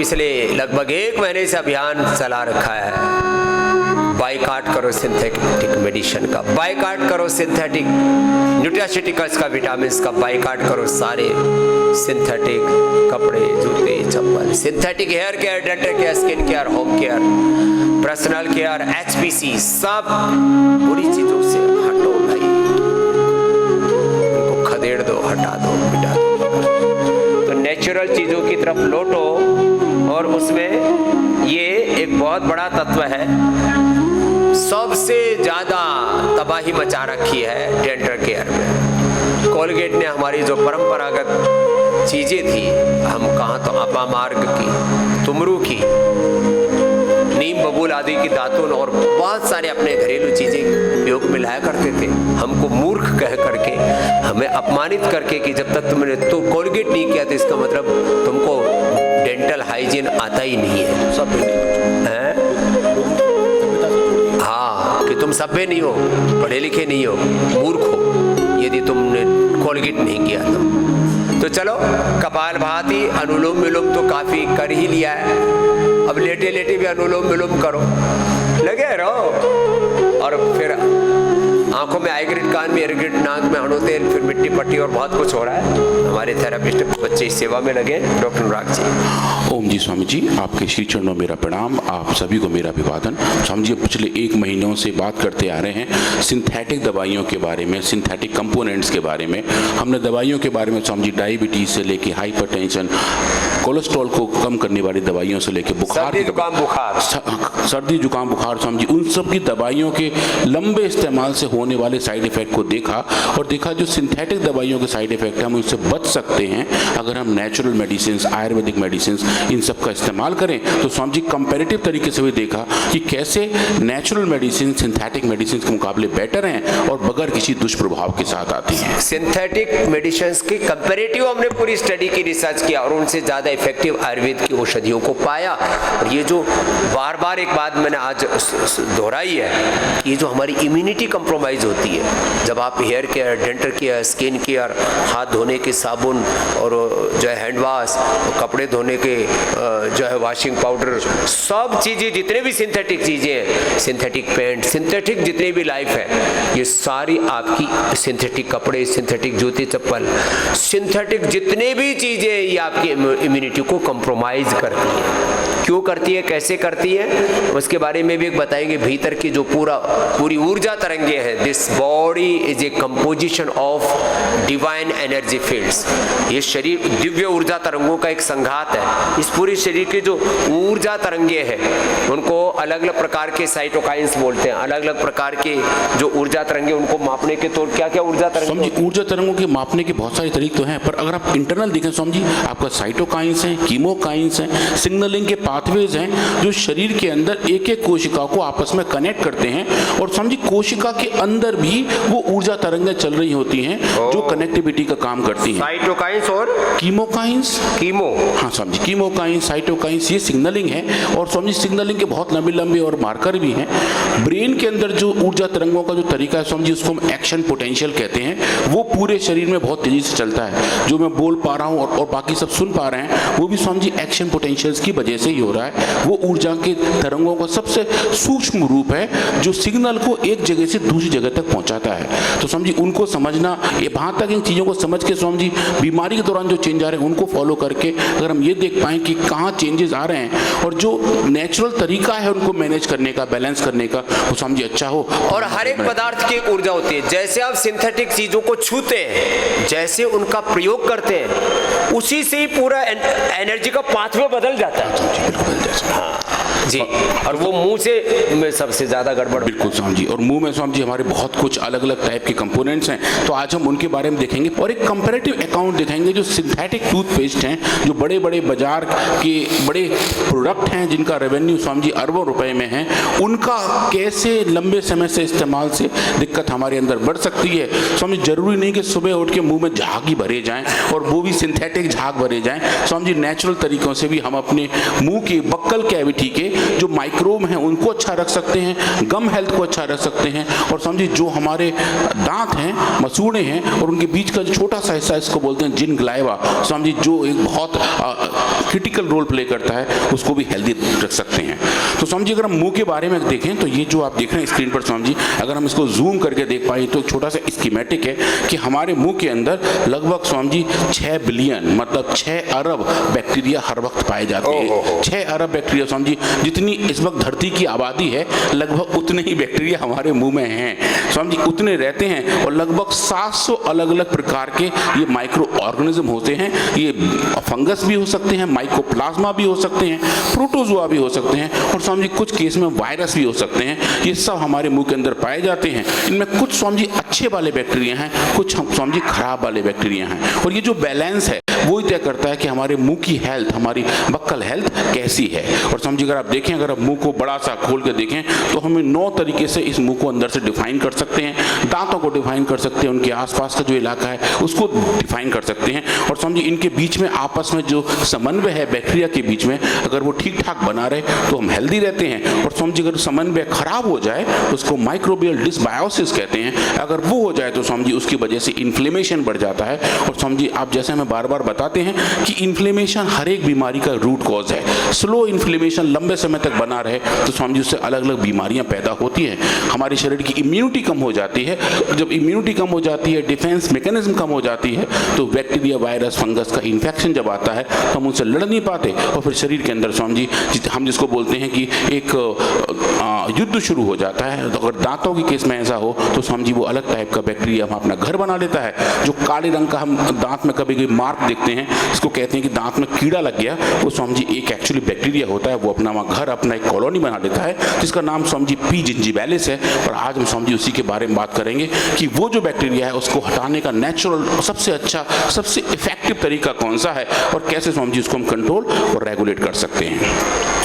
पिछले लगभग 1 महीने से अभियान चला रखा है, बाइकाट करो सिंथेटिक मेडिसिन का, बाइकाट करो सिंथेटिक न्यूट्रास्यूटिकल्स का, विटामिन्स का, बाइकाट करो सारे सिंथेटिक कपड़े, जूते, चप्पल, synthetic hair care, dental care, skin care, home care, personal care, HPC, सब बुरी चीजों से हटो भाई, उनको खदेड़ दो, हटा दो, मिटा दो। तो नेचुरल चीजों की तरफ लौटो, और उसमें ये एक बहुत बड़ा तत्व है, सबसे ज्यादा तबाही मचा रखी है डेंटल केयर में। कोलगेट ने हमारी जो परंपरागत चीजें थी, हम कहाँ तो अपामार्ग की, तुमरू की, नीम बबूल आदि की दातुन और बहुत सारे अपने घरेलू चीजें उपयोग में लाया करते थे, हमको मूर्ख कह करके, हमें अपमानित करके कि जब तक तुमने तो कोलगेट नहीं किया तो इसका मतलब तुमको डेंटल हाइजीन आता ही नहीं है, सब है? हाँ, कि तुम सभ्य नहीं हो, पढ़े लिखे नहीं हो, मूर्ख हो यदि तुमने कोलगेट नहीं किया तो चलो कपालभाति, अनुलोम विलोम तो काफी कर ही लिया है, अब लेटे लेटे भी अनुलोम विलोम करो, लगे रहो, और फिर आंखों में आईग्रिड, कान में एयरग्रिड, नाक में हणो तेल, फिर मिट्टी पट्टी और बहुत कुछ हो रहा है। हमारे थेरेपिस्ट बच्चे इस सेवा में लगे। डॉक्टर अनुराग जी। ओम जी स्वामी जी, आपके श्री चरणों मेरा प्रणाम, आप सभी को मेरा अभिवादन। स्वामी जी पिछले 1 महीनों से बात करते आ रहे हैं सिंथेटिक दवाइयों के बारे में, सिंथेटिक कंपोनेंट्स के बारे में। हमने दवाइयों के बारे में स्वामी जी डायबिटीज से लेके हाइपरटेंशन, कोलेस्ट्रॉल को कम करने वाली दवाइयों से लेके बुखार, सर्दी जुकाम बुखार, सर्दी जुकाम बुखार, स्वामी जी उन सब की दवाइयों के लंबे इस्तेमाल से होने वाले साइड इफेक्ट को देखा, और देखा जो सिंथेटिक दवाइयों के साइड इफेक्ट हम उनसे बच सकते हैं अगर हम नेचुरल मेडिसिन, आयुर्वेदिक मेडिसिन, इन सब का इस्तेमाल करें। तो स्वामी जी कंपैरेटिव तरीके से भी देखा कि कैसे नेचुरल मेडिसिन सिंथेटिक मेडिसिन के मुकाबले बेटर हैं और बगैर किसी दुष्प्रभाव के साथ आती हैं। सिंथेटिक मेडिसिन की कंपैरेटिव हमने पूरी स्टडी की, रिसर्च किया, और उनसे ज्यादा इफेक्टिव आयुर्वेद की औषधियों को पाया। और ये जो बार बार एक बात मैंने आज दोहराई है कि ये जो हमारी इम्यूनिटी कंप्रोमाइज होती है, जब आप hair care, dental care, skin care, हाथ धोने के साबुन और जो है हैंड वॉश, कपड़े धोने के जो है वॉशिंग पाउडर, सब चीजें जितने भी सिंथेटिक चीजें हैं, सिंथेटिक पेंट, सिंथेटिक जितनी भी लाइफ है, ये सारी आपकी सिंथेटिक कपड़े, सिंथेटिक जूते चप्पल, सिंथेटिक जितने भी चीजें, ये आपकी इम्यूनिटी को कंप्रोमाइज करती है। क्यों करती है, कैसे करती है, उसके बारे में भी बताएंगे। भीतर की जो पूरी ऊर्जा तरंगे हैं, this body is a composition of divine energy fields. ये शरीर दिव्य ऊर्जा तरंगों का एक संघात है। इस पूरे शरीर की जो ऊर्जा तरंगे हैं, उनको अलग अलग प्रकार के साइटोकाइंस बोलते हैं। अलग अलग प्रकार के जो ऊर्जा तरंगे, उनको मापने के तो क्या क्या ऊर्जा तरंगे, ऊर्जा तरंगों के मापने के बहुत सारे तरीके तो हैं, पर अगर आप इंटरनल देखें स्वामी जी, आपका साइटोकाइंस है, कीमोकाइंस है, सिग्नलिंग के पाथवेज हैं जो शरीर के अंदर एक एक कोशिका को आपस में कनेक्ट करते हैं। और समझिए कोशिका के अंदर भी वो ऊर्जा तरंगें चल रही होती हैं जो कनेक्टिविटी का काम करती हैं। साइटोकाइंस और कीमोकाइंस, हाँ समझिए कीमोकाइंस, साइटोकाइंस, ये सिग्नलिंग है। और समझिए सिग्नलिंग के बहुत लंबे लंबे और मार्कर भी हैं। ब्रेन के अंदर जो ऊर्जा तरंगों का जो तरीका है समझिए, उसको हम एक्शन पोटेंशियल कहते हैं। वो पूरे शरीर में बहुत तेजी से चलता है। जो मैं बोल पा रहा हूँ और बाकी सब सुन पा रहे हैं, वो भी समझिए एक्शन पोटेंशियल्स की वजह से ही हो रहा है। वो ऊर्जा के तरंगों का सबसे सूक्ष्म रूप है जो सिग्नल को एक जगह से दूसरी जगह तक पहुंचाता है। तो समझिए उनको समझना, ये वहां तक इन चीजों को समझ के समझिए बीमारी के दौरान जो चेंज आ रहे हैं उनको फॉलो करके अगर हम ये देख पाएं कि कहाँ चेंजेस आ रहे हैं और जो नेचुरल तरीका है उनको मैनेज करने का, बैलेंस करने का, वो समझिए अच्छा हो। और हर एक पदार्थ की एक ऊर्जा होती है। जैसे आप सिंथेटिक चीजों को छूते हैं, जैसे उनका प्रयोग करते हैं, उसी से ही पूरा एनर्जी का पाथवे बदल जाता है। हाँ जी, और वो मुंह से में सबसे ज्यादा गड़बड़। बिल्कुल स्वामी जी, और मुंह में स्वामी जी हमारे बहुत कुछ अलग अलग टाइप के कंपोनेंट्स हैं, तो आज हम उनके बारे में देखेंगे और एक कंपैरेटिव अकाउंट दिखाएंगे। जो सिंथेटिक टूथपेस्ट हैं, जो बड़े बड़े बाजार के बड़े प्रोडक्ट हैं जिनका रेवेन्यू स्वामी जी अरबों रुपए में है, उनका कैसे लंबे समय से इस्तेमाल से दिक्कत हमारे अंदर बढ़ सकती है। स्वामी जरूरी नहीं कि सुबह उठ के मुंह में झाग ही भरे जाएं और वो भी सिंथेटिक झाग भरे जाएं। स्वामी जी नेचुरल तरीकों से भी हम अपने मुंह की बक्कल कैविटी के जो माइक्रोब हैं उनको अच्छा रख सकते हैं, गम हेल्थ को अच्छा रख सकते हैं। और समझिए जो हमारे दांत हैं, मसूड़े हैं और उनके बीच का जो छोटा सा हिस्सा, इसको बोलते हैं जिन ग्लाइवा, समझिए जो एक बहुत क्रिटिकल रोल प्ले करता है, उसको भी हेल्दी रख सकते हैं। तो स्वामी जी अगर हम मुंह के बारे में देखें तो ये जो आप देख रहे हैं स्क्रीन पर स्वामी जी, अगर हम इसको जूम करके देख पाए तो छोटा सा स्कीमेटिक है कि हमारे मुंह के अंदर लगभग स्वामी जी 6 बिलियन मतलब 6 अरब बैक्टीरिया हर वक्त पाए जाते हैं। 6 अरब बैक्टीरिया स्वामी जी, जितनी इस वक्त धरती की आबादी है लगभग उतने ही बैक्टीरिया हमारे मुंह में हैं स्वामी जी, उतने रहते हैं। और लगभग 700 अलग अलग प्रकार के ये माइक्रो ऑर्गेनिज्म होते हैं। ये फंगस भी हो सकते हैं, माइकोप्लाज्मा भी हो सकते हैं, प्रोटोजोआ भी हो सकते हैं, और स्वामी जी कुछ केस में वायरस भी हो सकते हैं। ये सब हमारे मुंह के अंदर पाए जाते हैं। इनमें कुछ स्वामी जी अच्छे वाले बैक्टीरिया हैं, कुछ स्वामी जी खराब वाले बैक्टीरिया हैं, और ये जो बैलेंस है वो ही तय करता है कि हमारे मुंह की हेल्थ, हमारी बक्कल हेल्थ कैसी है। और समझिए अगर आप देखें, अगर आप मुंह को बड़ा सा खोल के देखें तो हमें 9 तरीके से इस मुंह को अंदर से डिफाइन कर सकते हैं। दांतों को डिफाइन कर सकते हैं, उनके आसपास का जो इलाका है उसको डिफाइन कर सकते हैं। और समझिए इनके बीच में आपस में जो समन्वय है बैक्टीरिया के बीच में, अगर वो ठीक ठाक बना रहे तो हम हेल्दी रहते हैं। और समझिए अगर समन्वय खराब हो जाए, उसको माइक्रोबियल डिसबायोसिस कहते हैं, अगर वो हो जाए तो समझिए उसकी वजह से इन्फ्लेमेशन बढ़ जाता है। और समझिए आप जैसे हमें बार बार बताते हैं कि इन्फ्लेमेशन हर एक बीमारी का रूट कॉज है। स्लो इन्फ्लेमेशन लंबे समय तक बना रहे तो समझिए उससे अलग अलग बीमारियां पैदा होती हैं। हमारे शरीर की इम्यूनिटी कम हो जाती है। जब इम्यूनिटी कम हो जाती है, डिफेंस मैकेनिज्म कम हो जाती है, तो बैक्टीरिया, वायरस, फंगस का इन्फेक्शन जब आता है तो हम उनसे लड़ नहीं पाते, और फिर शरीर के अंदर स्वामी जी हम जिसको बोलते हैं कि एक युद्ध शुरू हो जाता है। तो अगर दांतों के केस में ऐसा हो तो स्वामी जी वो अलग टाइप का बैक्टीरिया हम अपना घर बना लेता है। जो काले रंग का हम दांत में कभी कभी मार्क देखते हैं, इसको कहते हैं कि दांत में कीड़ा लग गया, वो स्वामी जी एक एक्चुअली बैक्टीरिया होता है। वो अपना वहाँ घर, अपना एक कॉलोनी बना लेता है जिसका नाम स्वामी जी पी जिंजिबैलिस है। और आज हम स्वामी जी उसी के बारे में बात करेंगे कि वो जो बैक्टीरिया है उसको हटाने का नेचुरल सबसे अच्छा, सबसे इफेक्टिव तरीका कौन सा है, और कैसे स्वामी जी उसको हम कंट्रोल और रेगुलेट कर सकते हैं।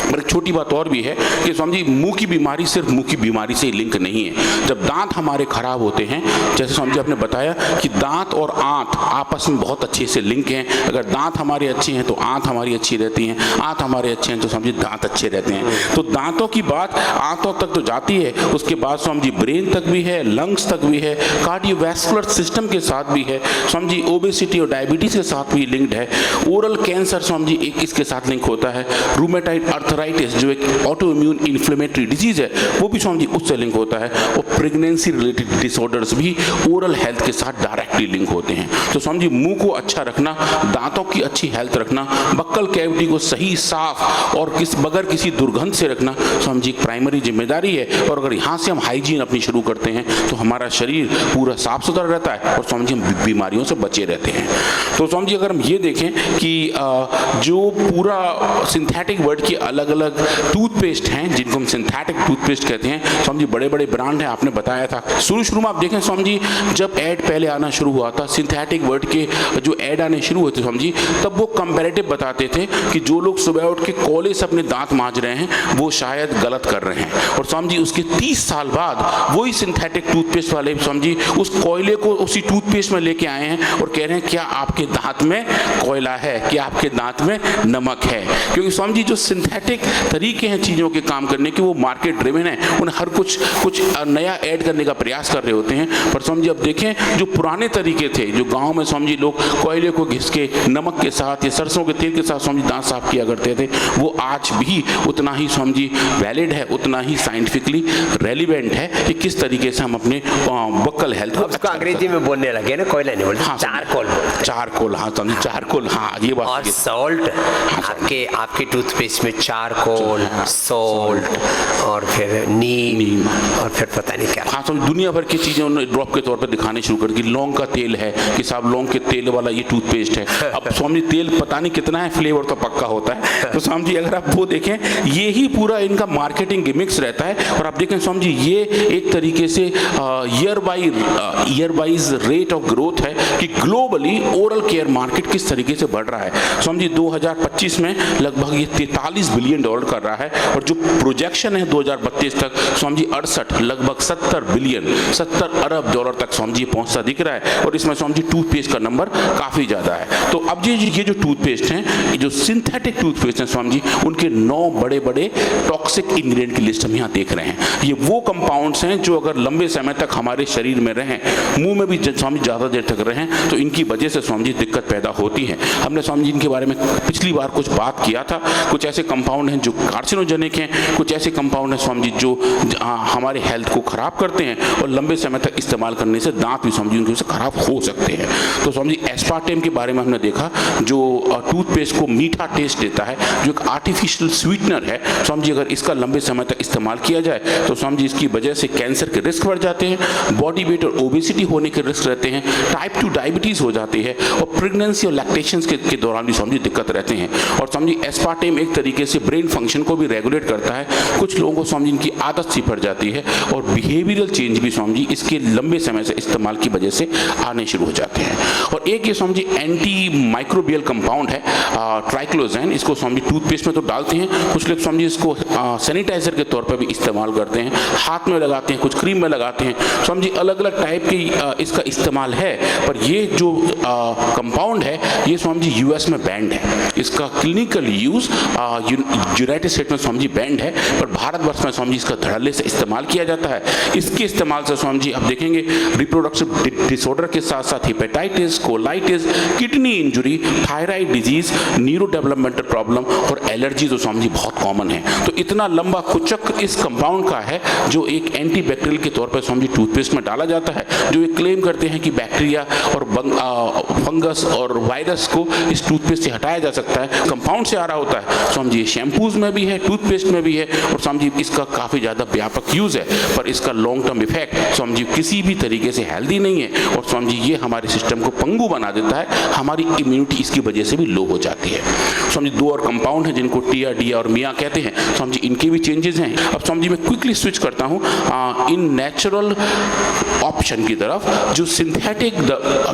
पर एक छोटी बात और भी है कि स्वामी जी मुंह की बीमारी सिर्फ मुंह की बीमारी से ही लिंक नहीं है। जब दांत हमारे खराब होते हैं, जैसे स्वामी जी आपने बताया कि दांत और आंत आपस में बहुत अच्छे से लिंक हैं। अगर दांत हमारे अच्छे हैं तो आंत हमारी अच्छी रहती हैं, आंत हमारे अच्छे हैं तो स्वामी जी दांत अच्छे रहते हैं। तो दांतों की बात आंतों तक तो जाती है, उसके बाद स्वामी जी ब्रेन तक भी है, लंग्स तक भी है, कार्डियोवैस्कुलर सिस्टम के साथ भी है, स्वामी जी ओबेसिटी और डायबिटीज के साथ भी लिंक्ड है। ओरल कैंसर स्वामी जी एक इसके साथ लिंक होता है। रूमेटाइड आर्थराइटिस जो एक ऑटो इम्यून इन्फ्लेमेटरी डिजीज है, वो भी स्वामी जी उससे लिंक होता है। और प्रेगनेंसी रिलेटेड डिसऑर्डर्स भी ओरल हेल्थ के साथ डायरेक्टली लिंक होते हैं। तो स्वामी जी मुंह को अच्छा रखना, दांतों की अच्छी हेल्थ रखना, बक्कल कैविटी को सही, साफ और बगैर किसी दुर्गंध से रखना स्वामी जी प्राइमरी जिम्मेदारी है। और अगर यहाँ से हम हाइजीन अपनी शुरू करते हैं तो हमारा शरीर पूरा साफ सुथरा रहता है, और स्वामी जी हम बीमारियों से बचे रहते हैं। तो स्वामी जी अगर हम ये देखें कि जो पूरा सिंथेटिक वर्ड की अलग अलग टूथपेस्ट हैं, जिनको हम सिंथेटिक टूथपेस्ट कहते हैं, स्वामी जी बड़े बड़े ब्रांड हैं, आपने बताया था। शुरू में आप देखें स्वामी जी, जब ऐड पहले आना शुरू हुआ था, सिंथेटिक वर्ड के जो ऐड आने शुरू हुए थे स्वामी जी, तब वो कंपैरेटिव बताते थे कि जो लोग सुबह उठ के कोयले से अपने दांत मांज रहे हैं वो शायद गलत कर रहे हैं। और स्वामी जी उसके 30 साल बाद वही सिंथेटिक टूथपेस्ट वाले स्वामी जी उस कोयले को उसी टूथपेस्ट में लेके आए हैं और कह रहे हैं क्या आपके दांत में कोयला है, क्या आपके दांत में नमक है। क्योंकि स्वामी जी जो सिंथेटिक तरीके हैं चीज़ों के काम करने के, वो मार्केट ड्रिवन है, उन्हें हर कुछ नया ऐड करने का प्रयास कर रहे होते हैं। पर स्वामी जी अब देखें, जो पुराने तरीके थे, जो गाँव में स्वामी जी लोग कोयले को घिस के नमक के साथ या सरसों के तेल के साथ स्वामी जी दांत साफ किया करते थे, वो आज भी उतना ही स्वामी जी वैलिड है, उतना ही साइंटिफिकली रेलिवेंट है कि किस तरीके से हम अपने बक्कल हेल्थ को उसको अंग्रेजी में बोलने लगे ना, कोयला नहीं बोलते, हाँ, चारकोल बोलते हैं। चारकोल, हाँ स्वामी चारकोल, हाँ ये बात। और सॉल्ट, आपके टूथपेस्ट में चारकोल, सॉल्ट और फिर नीम और फिर पता नहीं क्या, हाँ स्वामी दुनिया भर की चीजें उन्होंने ड्रॉप के तौर पर दिखाने शुरू कर दी। लौंग का तेल है कि साहब लौंग के तेल वाला ये टूथपेस्ट है। अब स्वामी तेल पता नहीं कितना है, फ्लेवर तो पक्का होता है। तो स्वामी जी अगर आप वो देखें, ये ही पूरा इनका मार्केटिंग गिमिक्स रहता है। और आप देखें स्वामी जी, ये एक तरीके से year wise rate of growth है कि ग्लोबली ओरल केयर मार्केट किस तरीके से बढ़ रहा है। स्वामी जी 2025 में लगभग ये 43 बिलियन बिलियन डॉलर कर रहा है और जो प्रोजेक्शन है 2032 तक स्वामी जी 68 लगभग 70 अरब डॉलर तक स्वामी जी पहुंचता दिख रहा है। और इसमें स्वामी जी टूथपेस्ट का नंबर काफी ज्यादा है। तो अब ये जो टूथपेस्ट हैं, ये जो सिंथेटिक टूथपेस्ट हैं स्वामी जी, उनके 9 बड़े बड़े टॉक्सिक इंग्रेडिएंट की लिस्ट हम यहाँ देख रहे हैं। ये वो कंपाउंड्स हैं जो अगर लंबे समय तक हमारे शरीर में रहें, मुंह में भी स्वामी ज्यादा देर तक रहें, तो इनकी वजह से स्वामी जी दिक्कत पैदा होती है। हमने स्वामी जी इनके बारे में पिछली बार कुछ बात किया था। कुछ ऐसे कंपाउंड हैं जो कार्सिनोजेनिक हैं, कुछ ऐसे कंपाउंड हैं स्वामी जी जो हमारे हेल्थ को खराब करते हैं और लंबे समय तक इस्तेमाल करने से दांत भी स्वामी जी उनकी वजह से खराब हो सकते हैं। तो स्वामी जी एस्पार्टेम के बारे में हमने देखा, जो टूथपेस्ट को मीठा टेस्ट देता है, जो एक आर्टिफिशियल स्वीटनर है। स्वामी जी अगर इसका लंबे समय तक इस्तेमाल किया जाए तो स्वामी जी इसकी वजह से कैंसर के रिस्क बढ़ जाते हैं, बॉडी वेट और ओबेसिटी होने के रिस्क रहते हैं, टाइप 2 डायबिटीज हो जाती है और प्रेगनेंसी और लैक्टेशन के दौरान भी स्वामी जी दिक्कत रहते हैं। और स्वामी जी एस्पार्टेम एक तरीके से ब्रेन फंक्शन को भी रेगुलेट करता है। कुछ लोगों को स्वामी जी इनकी आदत सी पड़ जाती है और बिहेवियरल चेंज भी स्वामी जी इसके लंबे समय से इस्तेमाल की वजह से आने शुरू हो जाते हैं। और एक ये Swami ji anti microbial compound है ट्राइक्लोजैन। इसको स्वामी जी टूथपेस्ट में तो डालते हैं, कुछ लोग स्वामी जी इसको सैनिटाइजर के तौर पर भी इस्तेमाल करते हैं, हाथ में लगाते हैं, कुछ क्रीम में लगाते हैं। स्वामी जी अलग अलग टाइप की इसका इस्तेमाल है, पर ये जो कंपाउंड है ये स्वामी जी यूएस में बैंड है। इसका क्लिनिकल यूज यूनाइटेड स्टेट में स्वामी जी बैंड है, पर भारतवर्ष में स्वामी जी इसका धड़ल्ले से इस्तेमाल किया जाता है। इसके इस्तेमाल से स्वामी जी आप देखेंगे रिप्रोडक्टिव डिसऑर्डर के साथ साथ hepatitis, colitis, kidney injury, thyroid disease, neuro developmental problem और एलर्जी तो स्वामी जी बहुत कॉमन है। तो इतना लंबा कुचक इस कंपाउंड का है जो एक एंटीबैक्टीरियल के तौर पर स्वामी जी टूथपेस्ट में डाला जाता है, जो ये क्लेम करते हैं कि बैक्टीरिया और फंगस और वायरस को इस टूथपेस्ट से हटाया जा सकता है। कंपाउंड से आ रहा होता है स्वामी जी, शैम्पूज में भी है, टूथपेस्ट में भी है और स्वामी जी इसका काफी ज्यादा व्यापक यूज है, पर इसका long term effect Swami ji किसी भी तरीके से हेल्दी नहीं है। और स्वामी जी ये हमारे सिस्टम को पंगु बना देता है, हमारी इम्यूनिटी इसकी वजह से भी लो हो जाती है। स्वामी जी 2 और कंपाउंड हैं जिनको टिया, डिया और मिया कहते हैं। स्वामी जी इनके भी चेंजेस हैं। अब स्वामी जी मैं क्विकली स्विच करता हूँ इन नेचुरल ऑप्शन की तरफ, जो सिंथेटिक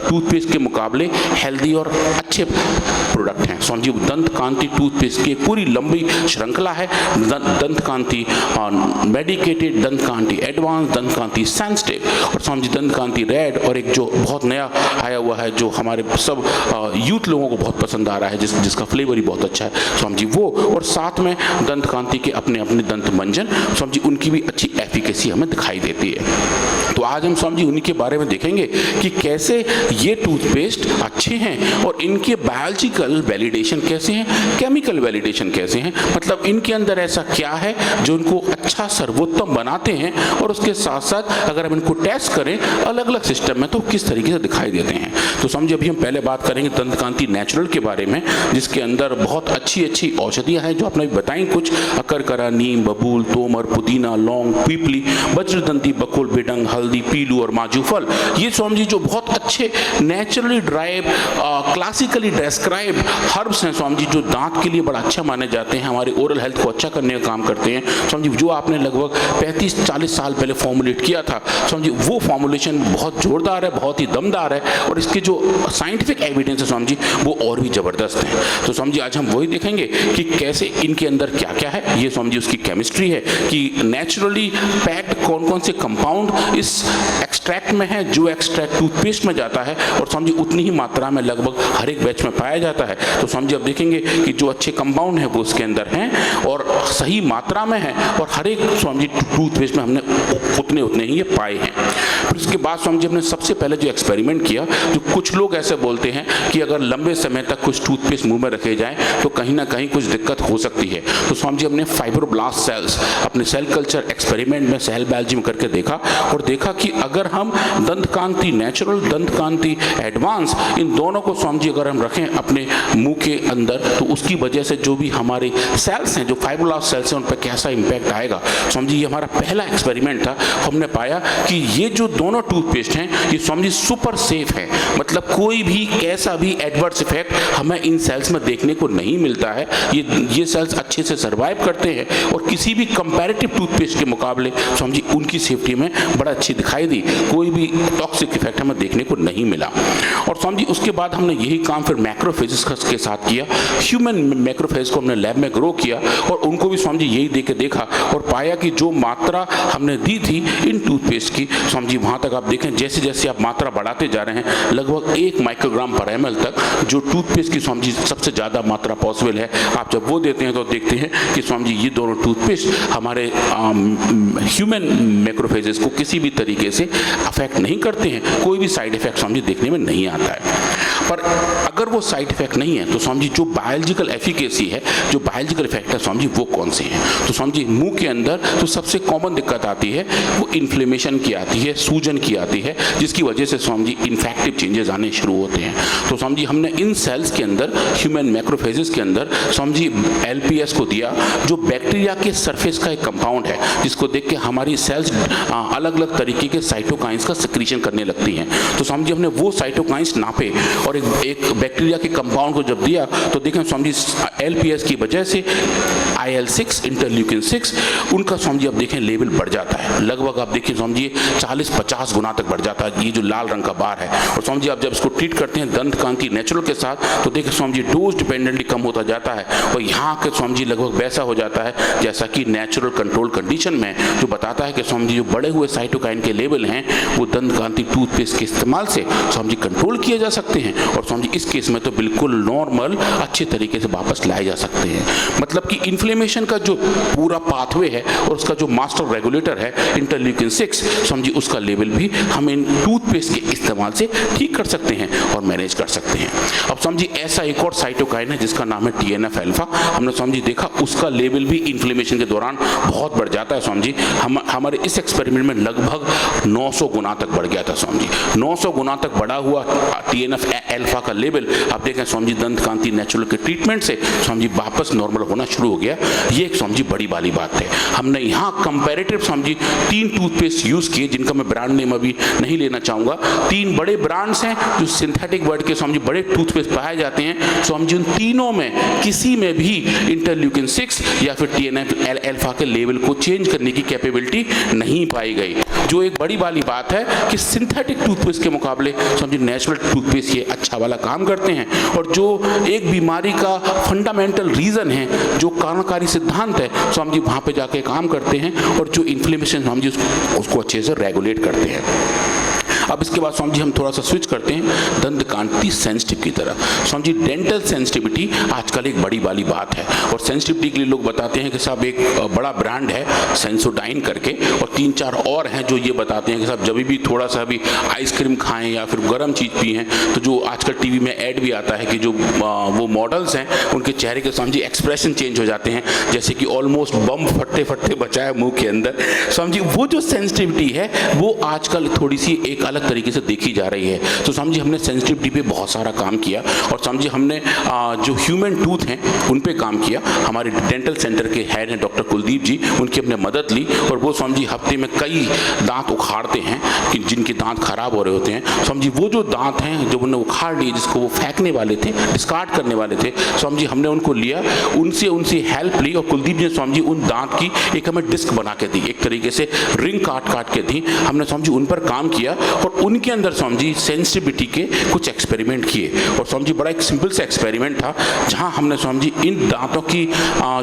टूथपेस्ट के मुकाबले हेल्दी और अच्छे प्रोडक्ट हैं। स्वामी जी दंत कांति टूथपेस्ट की पूरी लंबी श्रृंखला है। दंत कांति मेडिकेटेड, दंत कांति एडवांस, दंत कांति सेंसिटिव और स्वामी जी दंत कांति रेड, और एक जो बहुत नया आया हुआ है जो हमारे सब यूथ लोगों को बहुत पसंद आ रहा है, जिसका फ्लेवर ही बहुत अच्छा है स्वामी जी वो, और साथ में दंत कांति के अपने अपने दंत मंजन स्वामी जी उनकी भी अच्छी एफिकेसी हमें दिखाई देती है। तो आज हम स्वामी जी उन्हीं के बारे में देखेंगे कि कैसे ये टूथपेस्ट अच्छे हैं और इनके बायोलॉजिकल वैलिडेशन कैसे हैं, केमिकल वैलिडेशन कैसे हैं, मतलब इनके अंदर ऐसा क्या है जो इनको अच्छा सर्वोत्तम बनाते हैं, और उसके साथ साथ अगर हम इनको टेस्ट करें अलग अलग सिस्टम में तो किस तरीके से दिखाई देते हैं। तो समझिए अभी हम पहले बात करेंगे दंत कांति नेचुरल के बारे में, जिसके अंदर बहुत अच्छी अच्छी औषधियाँ हैं जो आपने बताई कुछ, अकरकरा, नीम, बबूल, तोमर, पुदीना, लौंग, पीपली, वज्रदंती, बकुल, बेडंग, हल्दी, पीलू और माजूफल। ये स्वामी जी जो बहुत अच्छे naturally drive classically describe herbs हैं स्वामी जी, जो दांत के लिए बड़ा अच्छा माने जाते हैं, हमारे ओरल हेल्थ को अच्छा करने का काम करते हैं स्वामी जी। जो आपने लगभग 35-40 साल पहले फॉर्मुलेट किया था स्वामी जी, वो फॉर्मुलेशन बहुत जोरदार है, बहुत ही दमदार है, और इसके जो साइंटिफिक एविडेंस है स्वामी जी वो और भी जबरदस्त है। तो स्वामी जी आज हम वही देखेंगे कि कैसे इनके अंदर क्या क्या है। ये स्वामी जी उसकी केमिस्ट्री है कि नेचुरली पैक्ड कौन कौन से कंपाउंड इस एक्सट्रैक्ट में है, जो एक्सट्रैक्ट टूथपेस्ट में जाता है और स्वामी जी उतनी ही मात्रा में लगभग हर एक बैच में पाया जाता है। तो स्वामी जी अब देखेंगे कि जो अच्छे कंपाउंड है वो उसके अंदर हैं और सही मात्रा में है, और हर एक स्वामी जी टूथपेस्ट में हमने उतने ही ये पाए हैं। फिर उसके बाद स्वामी जी हमने सबसे पहले जो एक्सपेरिमेंट किया, जो कुछ लोग ऐसे बोलते हैं कि अगर लंबे समय तक कुछ टूथपेस्ट मुंह में रखे जाए तो कहीं ना कहीं कुछ दिक्कत हो सकती है। तो स्वामी जी हमने फाइब्रोब्लास्ट सेल्स अपने सेल कल्चर एक्सपेरिमेंट में सेल बायोलॉजी में करके देखा, और देखा कि अगर हम दंत कांति नेचुरल, दंत कांति एडवांस, इन दोनों को स्वामी जी अगर हम रखें अपने मुंह के अंदर तो उसकी वजह से जो भी हमारे सेल्स हैं, जो फाइब्रोब्लास्ट सेल्स हैं, उन पर कैसा इंपैक्ट आएगा। स्वामी जी ये हमारा पहला एक्सपेरिमेंट था। हमने पाया कि ये जो दोनों टूथपेस्ट हैं ये स्वामी जी सुपर सेफ है, मतलब कोई भी कैसा भी एडवर्स इफेक्ट हमें इन सेल्स में देखने को नहीं मिलता है। ये सेल्स अच्छे से सर्वाइव करते हैं और किसी भी कंपैरेटिव टूथपेस्ट के मुकाबले स्वामी जी उनकी सेफ्टी में बड़ा अच्छी दिखाई दी। कोई भी टॉक्सिक इफेक्ट हमें देखने को नहीं मिला। और स्वामी जी उसके बाद हमने यही काम फिर मैक्रोफेजेस के साथ किया। ह्यूमन मैक्रोफेज को हमने लैब में ग्रो किया और उनको भी स्वामी जी यही देखा और पाया कि जो मात्रा हमने दी थी इन टूथपेस्ट की, स्वामी जी वहाँ तक आप देखें जैसे जैसे आप मात्रा बढ़ाते जा रहे हैं लगभग 1 माइक्रोग्राम पर ml तक जो टूथपेस्ट की स्वामी जी सबसे ज़्यादा मात्रा पॉसिबल है, आप जब वो देते हैं तो देखते हैं कि स्वामी जी ये दोनों टूथपेस्ट हमारे ह्यूमन मैक्रोफेजेस को किसी भी तरीके से अफेक्ट नहीं करते हैं, कोई भी साइड इफेक्ट स्वामी जी देखने में नहीं आता है। पर अगर वो साइड इफेक्ट नहीं है तो स्वामी जी जो बायोलॉजिकल एफिकेसी है, जो बायोलॉजिकल इफेक्ट है स्वामी जी वो कौन से हैं? तो स्वामी जी मुंह के अंदर तो सबसे कॉमन दिक्कत आती है वो इन्फ्लेमेशन की आती है, सूजन की आती है, जिसकी वजह से स्वामी जी इन्फेक्टिव चेंजेस आने शुरू होते हैं। तो स्वामी जी हमने इन सेल्स के अंदर ह्यूमन मैक्रोफेजेस के अंदर स्वामी जी LPS को दिया, जो बैक्टीरिया के सरफेस का एक कंपाउंड है जिसको देख के हमारी सेल्स अलग अलग तरीके के साइटोकाइंस का सिक्रीशन करने लगती हैं। तो स्वामी जी हमने वो साइटोकाइंस नापे और एक बैक्टीरिया के कंपाउंड को जब दिया तो देखें स्वामी जी LPS की वजह से IL-6 इंटरल्यूकिन 6 उनका स्वामी जी अब देखें लेवल बढ़ जाता है, लगभग आप देखिए स्वामी जी 40-50 गुना तक बढ़ जाता है, ये जो लाल रंग का बार है। और स्वामी जी आप जब इसको ट्रीट करते हैं दंत कांति नेचुरल के साथ तो देखिए स्वामी जी डोज डिपेंडेंटली कम होता जाता है और यहाँ के स्वामी जी लगभग वैसा हो जाता है जैसा कि नेचुरल कंट्रोल कंडीशन में जो बताता है कि स्वामी जी जो बढ़े हुए साइटोकाइन के लेवल हैं वो दंत कांति टूथपेस्ट के इस्तेमाल से स्वामी जी कंट्रोल किए जा सकते हैं और स्वामी जी इस केस में तो बिल्कुल नॉर्मल अच्छे तरीके से वापस लाए जा सकते हैं। मतलब कि इन्फ्लेमेशन का जो पूरा पाथवे है और उसका जो मास्टर रेगुलेटर है इंटरल्यूकिन 6 स्वामी जी उसका लेवल भी हम इन टूथपेस्ट के इस्तेमाल से ठीक कर सकते हैं और मैनेज कर सकते हैं। अब स्वामी जी ऐसा एक और साइटोकाइन है जिसका नाम है TNF अल्फा, हमने स्वामी जी देखा उसका लेवल भी इन्फ्लेमेशन के दौरान बहुत बढ़ जाता है। स्वामी जी हमारे इस एक्सपेरिमेंट में लगभग 900 गुना तक बढ़ गया था स्वामी जी, 900 गुना तक बढ़ा हुआ TNF अल्फा का लेवल आप देखें स्वामी जी दंत कांति नेचुरल के ट्रीटमेंट से स्वामी जी वापस नॉर्मल होना शुरू हो गया। ये एक स्वामी जी बड़ी वाली बात है। हमने यहाँ comparative Swami ji 3 toothpaste use किए जिनका मैं ब्रांड नेम अभी नहीं लेना चाहूँगा। 3 बड़े ब्रांड्स हैं जो सिंथेटिक वर्ड के स्वामी जी बड़े टूथपेस्ट पाए जाते हैं। स्वामी जी उन तीनों में किसी में भी इंटरल्यूकिन 6 या फिर TNF अल्फा के लेवल को चेंज करने की कैपेबिलिटी नहीं पाई गई, जो एक बड़ी वाली बात है कि सिंथेटिक टूथपेस्ट के मुकाबले स्वामी जी नेचुरल टूथपेस्ट ये अच्छा वाला काम करते हैं। और जो एक बीमारी का फंडामेंटल रीज़न है, जो कारणकारी सिद्धांत है, स्वामी जी वहाँ पे जाके काम करते हैं और जो इन्फ्लेमेशन स्वामी जी उसको अच्छे से रेगुलेट करते हैं। अब इसके बाद स्वामी जी हम थोड़ा सा स्विच करते हैं दंत कांति सेंसिटिव की तरफ। स्वामी जी डेंटल सेंसिटिविटी आजकल एक बड़ी वाली बात है और सेंसिटिविटी के लिए लोग बताते हैं कि साहब एक बड़ा ब्रांड है सेंसोडाइन करके और 3-4 और हैं जो ये बताते हैं कि साहब जब भी थोड़ा सा भी आइसक्रीम खाएं या फिर गर्म चीज़ पिएं तो जो आजकल टीवी में ऐड भी आता है कि जो वो मॉडल्स हैं उनके चेहरे के स्वामी जी एक्सप्रेशन चेंज हो जाते हैं, जैसे कि ऑलमोस्ट बम फटते फटते बचा है मुँह के अंदर। स्वामी जी वो जो सेंसिटिविटी है वो आजकल थोड़ी सी एक अलग तरीके से देखी जा रही है। तो स्वामी जी हमने सेंसिटिविटी पे बहुत सारा काम किया और स्वामी जी हमने जो ह्यूमन टूथ हैं उन पे काम किया। हमारे डेंटल सेंटर के हेड हैं डॉक्टर कुलदीप जी, उनकी हमने मदद ली और वो स्वामी जी हफ्ते में कई दांत उखाड़ते हैं कि जिनके दांत खराब हो रहे होते हैं। स्वामी जी वो जो दांत हैं जो उन्होंने उखाड़ लिए, जिसको वो फेंकने वाले थे, डिस्कार्ड करने वाले थे, स्वामी जी हमने उनको लिया, उनसे हेल्प ली और कुलदीप जी ने स्वामी जी उन दांत की एक हमें डिस्क बना के दी, एक तरीके से रिंग काट के दी। हमने स्वामी जी उन पर काम किया और उनके अंदर स्वामी जी सेंसिटिविटी के कुछ एक्सपेरिमेंट किए और स्वामी जी बड़ा एक सिंपल सा एक्सपेरिमेंट था जहां हमने स्वामी जी इन दांतों की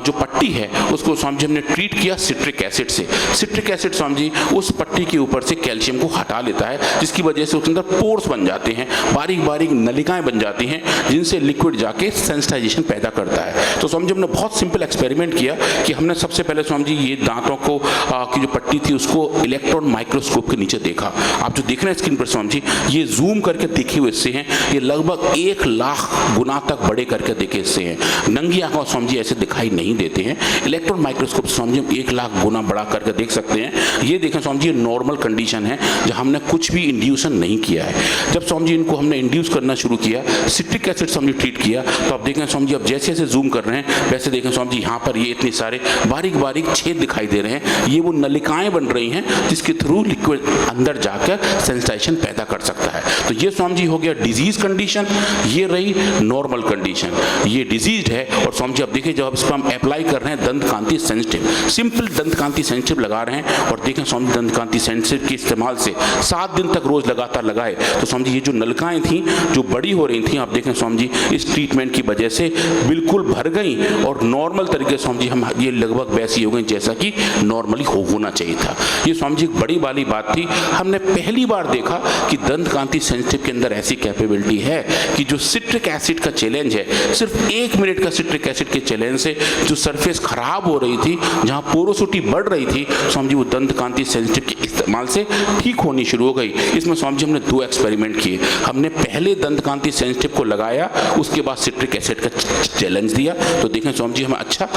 जो पट्टी है उसको स्वामी जी हमने ट्रीट किया सिट्रिक एसिड से। सिट्रिक एसिड स्वामी जी उस पट्टी के ऊपर से कैल्शियम को हटा लेता है, जिसकी वजह से उसके अंदर पोर्स बन जाते हैं, बारीक बारीक नलिकाएं बन जाती हैं जिनसे लिक्विड जाके सेंसिटाइजेशन पैदा करता है। तो स्वामी जी हमने बहुत सिंपल एक्सपेरिमेंट किया कि हमने सबसे पहले स्वामी जी ये दांतों को की जो पट्टी थी उसको इलेक्ट्रॉन माइक्रोस्कोप के नीचे देखा। आप जो देख रहे हैं स्क्रीन पर स्वामी जी ये जूम करके देखे हुए हिस्से हैं, ये लगभग 1 लाख गुना तक बड़े करके देखे हिस्से हैं। नंगी आंखों स्वामी जी ऐसे दिखाई नहीं देते हैं, इलेक्ट्रॉन माइक्रोस्कोप स्वामी जी हम 1 लाख गुना बड़ा करके देख सकते हैं। ये देखें स्वामी जी ये नॉर्मल कंडीशन है जहां हमने कुछ भी इंड्यूशन नहीं किया है। जब स्वामी जी इनको हमने इंड्यूस करना शुरू किया, citric acid Swami ji treat किया, तो आप देखें स्वामी जी अब जैसे जैसे जूम कर रहे हैं वैसे देखें स्वामी जी यहाँ पर ये इतने सारे बारीक बारीक छेद दिखाई दे रहे हैं। ये वो नलिकाएं बन रही हैं जिसके थ्रू लिक्विड अंदर जाकर सेंसिटाइजेशन पैदा कर सकता है। तो ये स्वामी जी हो गया डिजीज कंडीशन, ये रही नॉर्मल कंडीशन। ये डिजीज है और स्वामी जी अब देखिए जब इस पर हम अप्लाई कर रहे हैं दंत कांति सेंसिटिव, सिंपल दंत कांति सेंसिटिव लगा रहे हैं और देखें स्वामी दंत कांति सेंसिटिव के इस्तेमाल से 7 दिन तक रोज लगातार लगाए तो स्वामी जी ये जो नलकाएं थी जो बड़ी हो रही थी, आप देखें स्वामी जी इस ट्रीटमेंट की वजह से बिल्कुल भर गई और नॉर्मल तरीके से स्वामी जी हम ये लगभग वैसी हो गई जैसा कि नॉर्मली होना चाहिए था। ये स्वामी जी एक बड़ी वाली बात थी। हमने पहली बार देखा कि दंत कांति सेंसिटिव के अंदर ऐसी कैपेबिलिटी है कि जो सिट्रिक एसिड का चैलेंज है, सिर्फ 1 मिनट का सिट्रिक एसिड के चैलेंज से जो सरफेस खराब हो रही थी, जहां पोरोसिटी बढ़ रही थी, स्वामी जी वो दंत कांति सेंसिटिव के इस्तेमाल से ठीक होनी शुरू हो गई। इसमें स्वामी जी हमने 2 एक्सपेरिमेंट किए। हमने पहले दंत कांति सेंसिटिव को लगाया, उसके बाद सिट्रिक एसिड का चैलेंज दिया, तो देखें स्वामी जी हमें अच्छा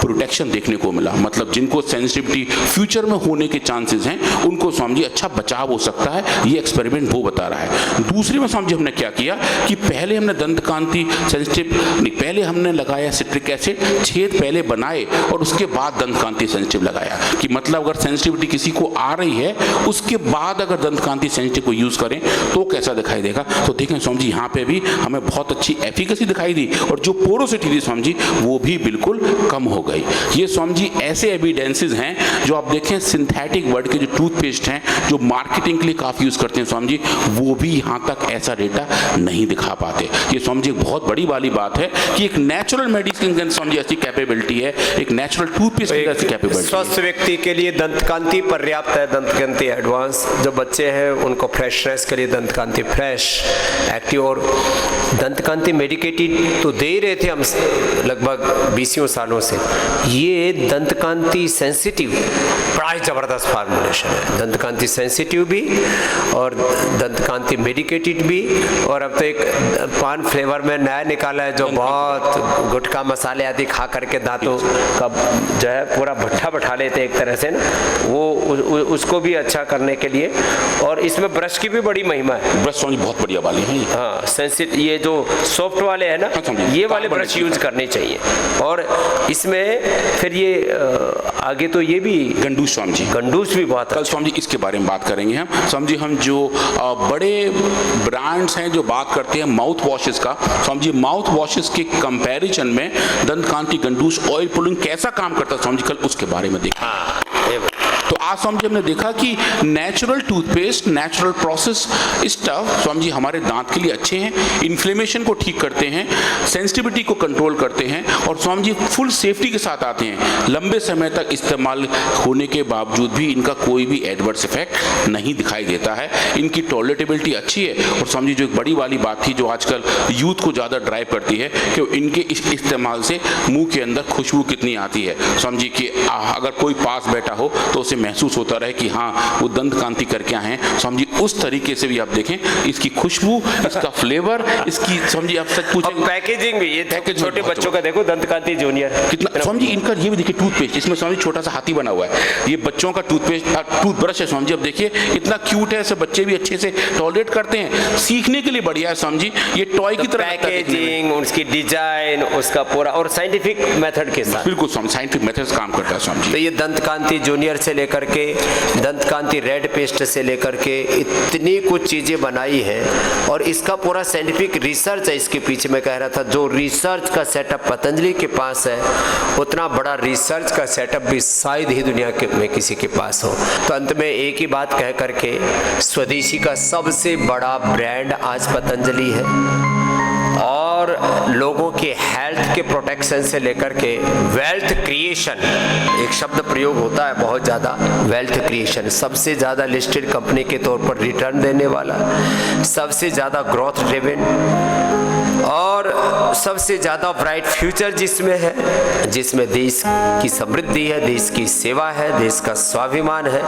प्रोटेक्शन देखने को मिला। मतलब जिनको सेंसिटिविटी फ्यूचर में होने के चांसेस हैं उनको स्वामी जी अच्छा बचाव हो सकता है, ये एक्सपेरिमेंट वो बता रहा है। दूसरे में स्वामी जी हमने क्या किया कि पहले हमने दंत कांति सेंसिटिव नहीं, पहले हमने लगाया सिट्रिक एसिड, छेद पहले बनाए और उसके बाद दंत कांति सेंसिटिव लगाया कि मतलब अगर सेंसिटिविटी किसी को आ रही है उसके बाद अगर दंत कांति सेंसिटिव को यूज करें तो कैसा दिखाई देगा। तो देखें स्वामी जी यहाँ पे भी हमें बहुत अच्छी एफिकेसी दिखाई दी और जो पोरोसिटी थी स्वामी जी वो भी बिल्कुल कम हो गई। ये स्वामी जी ऐसे एविडेंसेस हैं जो आप देखें सिंथेटिक वर्ड के जो टूथपेस्ट हैं जो मार्केटिंग के लिए काफी यूज करते हैं स्वामी जी, वो भी यहाँ तक ऐसा डेटा नहीं दिखा पाते। ये स्वामी जी एक बहुत बड़ी वाली बात है कि एक नेचुरल मेडिसिन के स्वामी जी ऐसी कैपेबिलिटी है, एक नेचुरल टूथपेस्ट की ऐसी कैपेबिलिटी। स्वस्थ व्यक्ति के लिए दंतकांति पर्याप्त है, दंतकांति एडवांस। जो बच्चे हैं उनको फ्रेशनेस के लिए दंतकांति फ्रेश एक्टिव, और दंतकांति मेडिकेटेड तो दे ही रहे थे हम लगभग 20 सालों से। ये दंतकांति सेंसिटिव बड़ा जबरदस्त फार्मूलेशन है, दंतकांति सेंसिटिव भी और दंतकांति मेडिकेटेड भी। और अब तो एक पान फ्लेवर में नया निकाला है जो बहुत गुटखा मसाले आदि खा करके दांतों का जो है पूरा भट्ठा बैठा लेते हैं एक तरह से ना, वो उसको भी अच्छा करने के लिए। और इसमें ब्रश की भी बड़ी महिमा है। ब्रश स्वामी बहुत बढ़िया वाले हैं। हाँ सेंसिटिव, ये जो सॉफ्ट वाले हैं ना, ये वाले ब्रश यूज करने चाहिए। और इसमें फिर ये आगे तो ये भी गंडूस स्वामी जी, गंडूस भी बहुत कल स्वामी जी इसके बारे में बात करेंगे हम। स्वामी जी हम जो बड़े ब्रांड्स हैं जो बात करते हैं माउथ वॉशेस का, स्वामी जी माउथ वॉशेस के कंपैरिजन में दंतकांति गंडूस ऑयल पुलिंग कैसा काम करता है स्वामी जी, कल उसके बारे में देखा। तो आज स्वामी जी हमने देखा कि natural toothpaste, natural process stuff Swami ji हमारे दांत के लिए अच्छे हैं, इन्फ्लेमेशन को ठीक करते हैं, सेंसिटिविटी को कंट्रोल करते हैं और स्वामी जी फुल सेफ्टी के साथ आते हैं। लंबे समय तक इस्तेमाल होने के बावजूद भी इनका कोई भी एडवर्स इफेक्ट नहीं दिखाई देता है। इनकी टॉलरेटेबिलिटी अच्छी है। और स्वामी जी जो एक बड़ी वाली बात थी जो आजकल यूथ को ज़्यादा ड्राइव करती है कि इनके इस इस्तेमाल से मुंह के अंदर खुशबू कितनी आती है। स्वामी जी कि अगर कोई पास बैठा हो तो उसे महसूस होता रहे कि हाँ वो दंत कांति करके आए हैं। स्वामी जी उस तरीके से भी आप देखें इसकी खुशबू, इसका फ्लेवर, इसकी स्वामी जी आप सच पूछें पैकेजिंग भी, ये छोटे बच्चों का देखो दंतकांति जूनियर कितना। स्वामी जी इनका ये भी देखिए टूथपेस्ट, इसमें स्वामी छोटा सा हाथी बना हुआ है। ये बच्चों का टूथपेस्ट टूथब्रश है स्वामी जी। अब देखिए इतना क्यूट है, सब बच्चे भी अच्छे से टॉलरेट करते हैं, सीखने के लिए बढ़िया है स्वामी जी। ये टॉय की तरह पैकेजिंग, उसकी डिजाइन, उसका पूरा और साइंटिफिक मेथड के साथ बिल्कुल स्वामी साइंटिफिक मेथड से काम करता है स्वामी जी। तो ये दंतकांति जूनियर से लेकर के दंतकांति रेड पेस्ट से लेकर के इतनी कुछ चीजें बनाई हैं और इसका पूरा साइंटिफिक रिसर्च है इसके पीछे। मैं कह रहा था जो रिसर्च का सेटअप पतंजलि के पास है उतना बड़ा रिसर्च का सेटअप भी शायद ही दुनिया में किसी के पास हो। तो अंत में एक ही बात कह करके, स्वदेशी का सबसे बड़ा ब्रांड आज पतंजलि है और लोगों के हेल्थ के प्रोटेक्शन से लेकर के वेल्थ क्रिएशन, एक शब्द प्रयोग होता है बहुत ज़्यादा, वेल्थ क्रिएशन, सबसे ज़्यादा लिस्टेड कंपनी के तौर पर रिटर्न देने वाला, सबसे ज़्यादा ग्रोथ ड्रिवन और सबसे ज़्यादा ब्राइट फ्यूचर जिसमें है, जिसमें देश की समृद्धि है, देश की सेवा है, देश का स्वाभिमान है।